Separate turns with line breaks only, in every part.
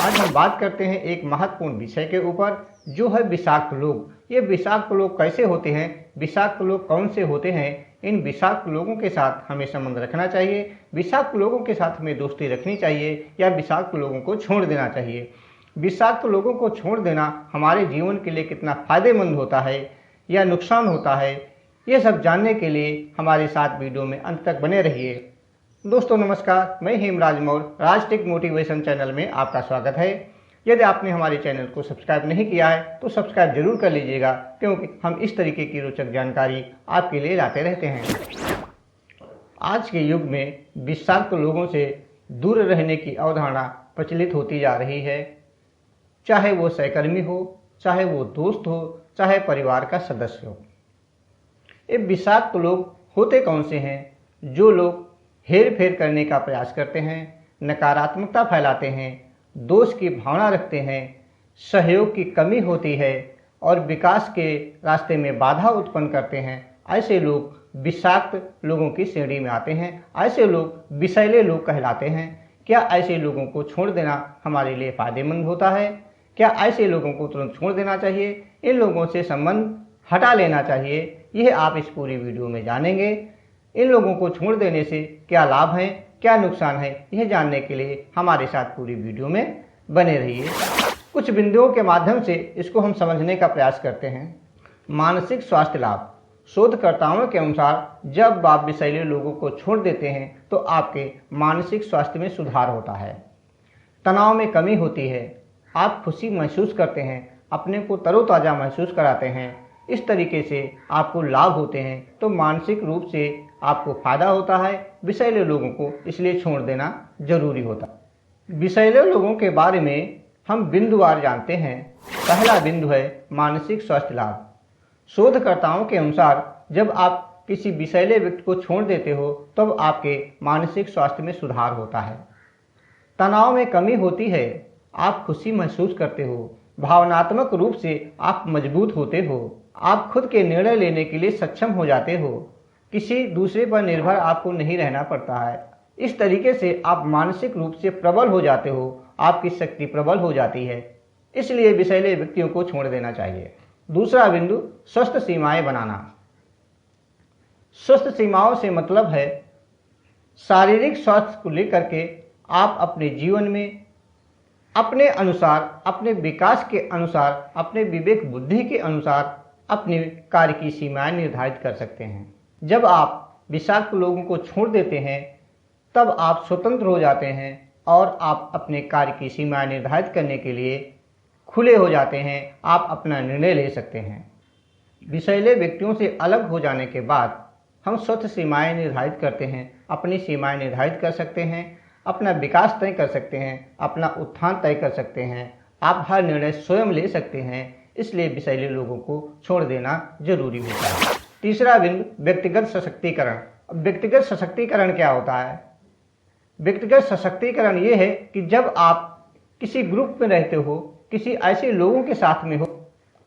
आज हम बात करते हैं एक महत्वपूर्ण विषय के ऊपर, जो है विषाक्त लोग। ये विषाक्त लोग कैसे होते हैं, विषाक्त लोग कौन से होते हैं, इन विषाक्त लोगों के साथ हमें संबंध रखना चाहिए, विषाक्त लोगों के साथ हमें दोस्ती रखनी चाहिए या विषाक्त लोगों को छोड़ देना चाहिए। विषाक्त लोगों को छोड़ देना हमारे जीवन के लिए कितना फायदेमंद होता है या नुकसान होता है, ये सब जानने के लिए हमारे साथ वीडियो में अंत तक बने रहिए। दोस्तों नमस्कार, मैं हेमराज मौर्य, राजटेक मोटिवेशन चैनल में आपका स्वागत है। यदि आपने हमारे चैनल को सब्सक्राइब नहीं किया है तो सब्सक्राइब जरूर कर लीजिएगा, क्योंकि हम इस तरीके की रोचक जानकारी आपके लिए लाते रहते हैं। आज के युग में विषाक्त लोगों से दूर रहने की अवधारणा प्रचलित होती जा रही है। चाहे वो सहकर्मी हो, चाहे वो दोस्त हो, चाहे परिवार का सदस्य हो। ये विषाक्त लोग होते कौन से हैं? जो लोग हेर फेर करने का प्रयास करते हैं, नकारात्मकता फैलाते हैं, दोष की भावना रखते हैं, सहयोग की कमी होती है और विकास के रास्ते में बाधा उत्पन्न करते हैं। ऐसे लोग विषाक्त लोगों की श्रेणी में आते हैं। ऐसे लोग विषैले लोग कहलाते हैं। क्या ऐसे लोगों को छोड़ देना हमारे लिए फायदेमंद होता है? क्या ऐसे लोगों को तुरंत छोड़ देना चाहिए? इन लोगों से संबंध हटा लेना चाहिए? यह आप इस पूरी वीडियो में जानेंगे। इन लोगों को छोड़ देने से क्या लाभ हैं, क्या नुकसान है, यह जानने के लिए हमारे साथ पूरी वीडियो में बने रहिए। कुछ बिंदुओं के माध्यम से इसको हम समझने का प्रयास करते हैं। मानसिक स्वास्थ्य लाभ। शोधकर्ताओं के अनुसार जब आप विषैले लोगों को छोड़ देते हैं तो आपके मानसिक स्वास्थ्य में सुधार होता है, तनाव में कमी होती है, आप खुशी महसूस करते हैं, अपने को तरोताज़ा महसूस कराते हैं। इस तरीके से आपको लाभ होते हैं। तो मानसिक रूप से आपको फायदा होता है। विषैले लोगों को इसलिए छोड़ देना जरूरी होता है। विषैले लोगों के बारे में हम बिंदुवार जानते हैं। पहला बिंदु है मानसिक स्वास्थ्य लाभ। शोधकर्ताओं के अनुसार जब आप किसी विषैले व्यक्ति को छोड़ देते हो तब आपके मानसिक स्वास्थ्य में सुधार होता है, तनाव में कमी होती है, आप खुशी महसूस करते हो, भावनात्मक रूप से आप मजबूत होते हो, आप खुद के निर्णय लेने के लिए सक्षम हो जाते हो, किसी दूसरे पर निर्भर आपको नहीं रहना पड़ता है। इस तरीके से आप मानसिक रूप से प्रबल हो जाते हो, आपकी शक्ति प्रबल हो जाती है। इसलिए विषैले व्यक्तियों को छोड़ देना चाहिए। दूसरा बिंदु, स्वस्थ सीमाएं बनाना। स्वस्थ सीमाओं से मतलब है शारीरिक स्वास्थ्य को लेकर के आप अपने जीवन में अपने अनुसार, अपने विकास के अनुसार, अपने विवेक बुद्धि के अनुसार अपने कार्य की सीमाएं निर्धारित कर सकते हैं। जब आप विषाक्त लोगों को छोड़ देते हैं तब आप स्वतंत्र हो जाते हैं और आप अपने कार्य की सीमाएं निर्धारित करने के लिए खुले हो जाते हैं। आप अपना निर्णय ले सकते हैं। विषैले व्यक्तियों से अलग हो जाने के बाद हम स्वतः सीमाएं निर्धारित करते हैं, अपनी सीमाएं निर्धारित कर सकते हैं, अपना विकास तय कर सकते हैं, अपना उत्थान तय कर सकते हैं। आप हर निर्णय स्वयं ले सकते हैं। इसलिए विषैले लोगों को छोड़ देना जरूरी होता है। तीसरा बिंदु, व्यक्तिगत सशक्तिकरण। व्यक्तिगत सशक्तिकरण क्या होता है? व्यक्तिगत सशक्तिकरण ये है कि जब आप किसी ग्रुप में रहते हो, किसी ऐसे लोगों के साथ में हो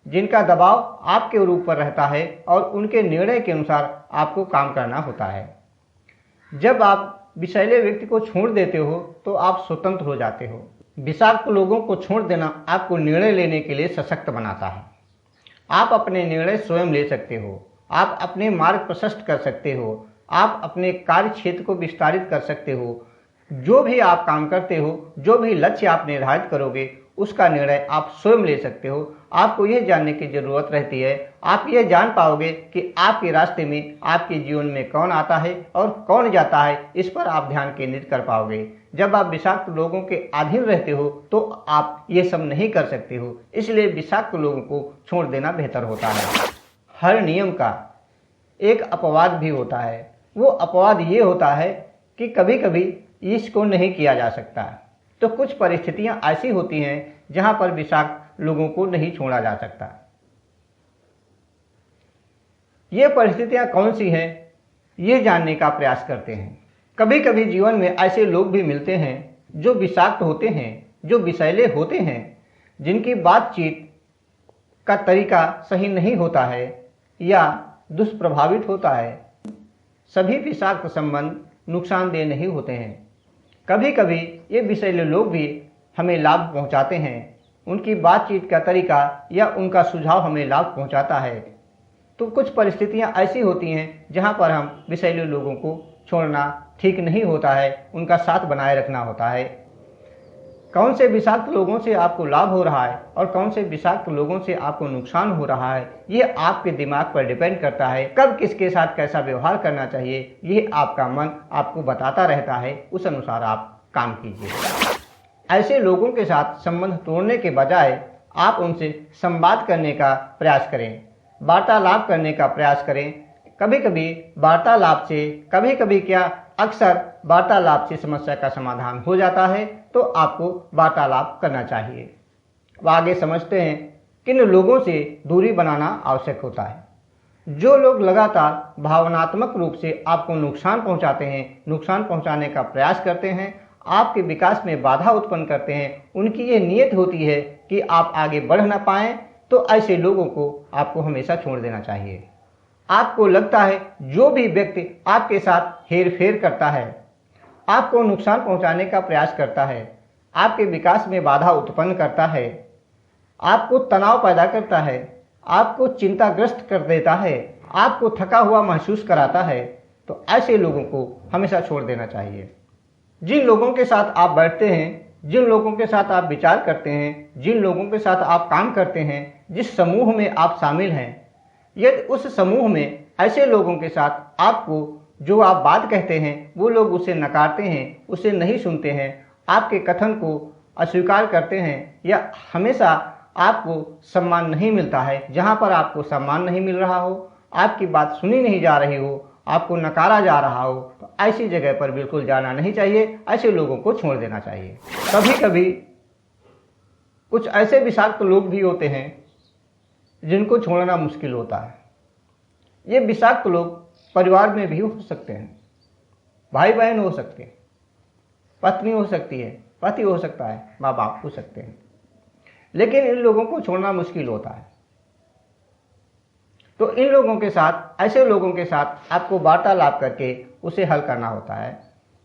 जिनका दबाव आपके ऊपर रहता है और उनके निर्णय के अनुसार आपको काम करना होता है। जब आप विषैले व्यक्ति को छोड़ देते हो तो आप स्वतंत्र हो जाते हो। विषाक्त लोगों को छोड़ देना आपको निर्णय लेने के लिए सशक्त बनाता है। आप अपने निर्णय स्वयं ले सकते हो, आप अपने मार्ग प्रशस्त कर सकते हो, आप अपने कार्य क्षेत्र को विस्तारित कर सकते हो। जो भी आप काम करते हो, जो भी लक्ष्य आप निर्धारित करोगे, उसका निर्णय आप स्वयं ले सकते हो। आपको यह जानने की जरूरत रहती है, आप यह जान पाओगे कि आपके रास्ते में, आपके जीवन में कौन आता है और कौन जाता है। इस पर आप ध्यान केंद्रित कर पाओगे। जब आप विषाक्त लोगों के अधीन रहते हो तो आप ये सब नहीं कर सकते हो। इसलिए विषाक्त लोगों को छोड़ देना बेहतर होता है। हर नियम का एक अपवाद भी होता है। वो अपवाद ये होता है कि कभी कभी इसको नहीं किया जा सकता। तो कुछ परिस्थितियां ऐसी होती हैं जहां पर विषाक्त लोगों को नहीं छोड़ा जा सकता। ये परिस्थितियां कौन सी हैं, ये जानने का प्रयास करते हैं। कभी कभी जीवन में ऐसे लोग भी मिलते हैं जो विषाक्त होते हैं, जो विषैले होते हैं, जिनकी बातचीत का तरीका सही नहीं होता है या दुष्प्रभावित होता है। सभी विषाक्त संबंध नुकसानदेह नहीं होते हैं। कभी कभी ये विषैले लोग भी हमें लाभ पहुंचाते हैं, उनकी बातचीत का तरीका या उनका सुझाव हमें लाभ पहुंचाता है, तो कुछ परिस्थितियां ऐसी होती हैं जहां पर हम विषैले लोगों को छोड़ना ठीक नहीं होता है, उनका साथ बनाए रखना होता है। कौन से विषाक्त लोगों से आपको लाभ हो रहा है और कौन से विषाक्त लोगों से आपको नुकसान हो रहा है, ये आपके दिमाग पर डिपेंड करता है। कब किसके साथ कैसा व्यवहार करना चाहिए, ये आपका मन आपको बताता रहता है, उस अनुसार आप काम कीजिए। ऐसे लोगों के साथ संबंध तोड़ने के बजाय आप उनसे संवाद करने का प्रयास करें, वार्तालाप करने का प्रयास करें। कभी कभी वार्तालाप से, कभी कभी क्या अक्सर वार्तालाप से समस्या का समाधान हो जाता है, तो आपको वार्तालाप करना चाहिए। वह आगे समझते हैं किन लोगों से दूरी बनाना आवश्यक होता है। जो लोग लगातार भावनात्मक रूप से आपको नुकसान पहुंचाते हैं, नुकसान पहुंचाने का प्रयास करते हैं, आपके विकास में बाधा उत्पन्न करते हैं, उनकी ये नीयत होती है कि आप आगे बढ़ ना पाएं, तो ऐसे लोगों को आपको हमेशा छोड़ देना चाहिए। आपको लगता है जो भी व्यक्ति आपके साथ हेर फेर करता है, आपको नुकसान पहुंचाने का प्रयास करता है, आपके विकास में बाधा उत्पन्न करता है, आपको तनाव पैदा करता है, आपको चिंताग्रस्त कर देता है, आपको थका हुआ महसूस कराता है, तो ऐसे लोगों को हमेशा छोड़ देना चाहिए। जिन लोगों के साथ आप बैठते हैं, जिन लोगों के साथ आप विचार करते हैं, जिन लोगों के साथ आप काम करते हैं, जिस समूह में आप शामिल हैं, यदि उस समूह में ऐसे लोगों के साथ आपको जो आप बात कहते हैं वो लोग उसे नकारते हैं, उसे नहीं सुनते हैं, आपके कथन को अस्वीकार करते हैं, या हमेशा आपको सम्मान नहीं मिलता है, जहां पर आपको सम्मान नहीं मिल रहा हो, आपकी बात सुनी नहीं जा रही हो, आपको नकारा जा रहा हो, तो ऐसी जगह पर बिल्कुल जाना नहीं चाहिए। ऐसे लोगों को छोड़ देना चाहिए। कभी कभी कुछ ऐसे विषाक्त लोग भी होते हैं जिनको छोड़ना मुश्किल होता है। ये विषाक्त लोग परिवार में भी हो सकते हैं, भाई बहन हो सकते हैं, पत्नी हो सकती है, पति हो सकता है, माँ बाप हो सकते हैं, लेकिन इन लोगों को छोड़ना मुश्किल होता है। तो इन लोगों के साथ, ऐसे लोगों के साथ आपको वार्तालाप करके उसे हल करना होता है,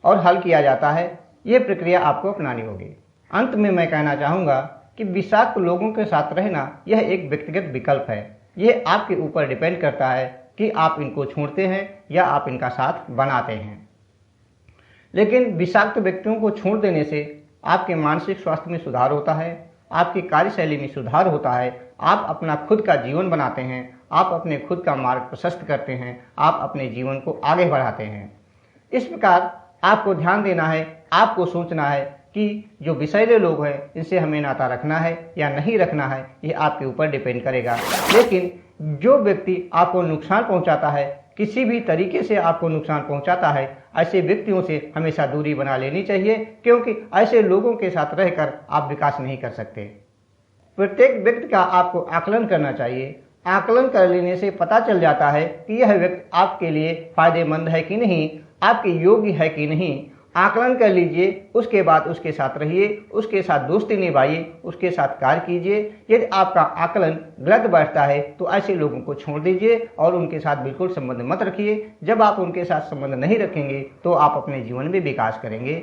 और हल किया जाता है। ये प्रक्रिया आपको अपनानी होगी। अंत में मैं कहना चाहूँगा कि विषाक्त लोगों के साथ रहना यह एक व्यक्तिगत विकल्प है। यह आपके ऊपर डिपेंड करता है कि आप इनको छोड़ते हैं या आप इनका साथ बनाते हैं। लेकिन विषाक्त व्यक्तियों को छोड़ देने से आपके मानसिक स्वास्थ्य में सुधार होता है, आपकी कार्यशैली में सुधार होता है, आप अपना खुद का जीवन बनाते हैं, आप अपने खुद का मार्ग प्रशस्त करते हैं, आप अपने जीवन को आगे बढ़ाते हैं। इस प्रकार आपको ध्यान देना है, आपको सोचना है कि जो विषैले लोग हैं इनसे हमें नाता रखना है या नहीं रखना है, ये आपके ऊपर डिपेंड करेगा। लेकिन जो व्यक्ति आपको नुकसान पहुंचाता है, किसी भी तरीके से आपको नुकसान पहुंचाता है, ऐसे व्यक्तियों से हमेशा दूरी बना लेनी चाहिए, क्योंकि ऐसे लोगों के साथ रहकर आप विकास नहीं कर सकते। प्रत्येक व्यक्ति का आपको आकलन करना चाहिए। आकलन कर लेने से पता चल जाता है कि यह व्यक्ति आपके लिए फायदेमंद है कि नहीं, आपके योग्य है कि नहीं। आकलन कर लीजिए, उसके बाद उसके साथ रहिए, उसके साथ दोस्ती निभाइए, उसके साथ कार्य कीजिए। यदि आपका आकलन गलत बैठता है तो ऐसे लोगों को छोड़ दीजिए और उनके साथ बिल्कुल संबंध मत रखिए। जब आप उनके साथ संबंध नहीं रखेंगे तो आप अपने जीवन में विकास करेंगे।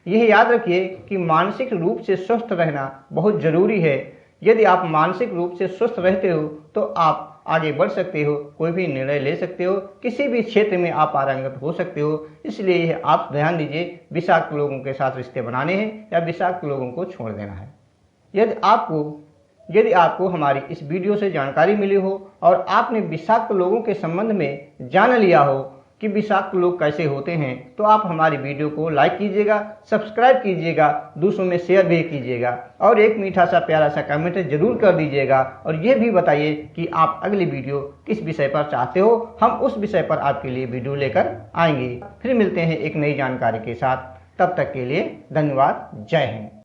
यह याद रखिए कि मानसिक रूप से स्वस्थ रहना बहुत जरूरी है। यदि आप मानसिक रूप से स्वस्थ रहते हो तो आप आगे बढ़ सकते हो, कोई भी निर्णय ले सकते हो, किसी भी क्षेत्र में आप पारंगत हो सकते हो। इसलिए यह आप ध्यान दीजिए, विषाक्त लोगों के साथ रिश्ते बनाने हैं या विषाक्त लोगों को छोड़ देना है। यदि आपको हमारी इस वीडियो से जानकारी मिली हो और आपने विषाक्त लोगों के संबंध में जान लिया हो कि विषाक्त लोग कैसे होते हैं, तो आप हमारी वीडियो को लाइक कीजिएगा, सब्सक्राइब कीजिएगा, दूसरों में शेयर भी कीजिएगा और एक मीठा सा प्यारा सा कमेंट जरूर कर दीजिएगा। और ये भी बताइए कि आप अगली वीडियो किस विषय पर चाहते हो, हम उस विषय पर आपके लिए वीडियो लेकर आएंगे। फिर मिलते हैं एक नई जानकारी के साथ, तब तक के लिए धन्यवाद। जय हिंद।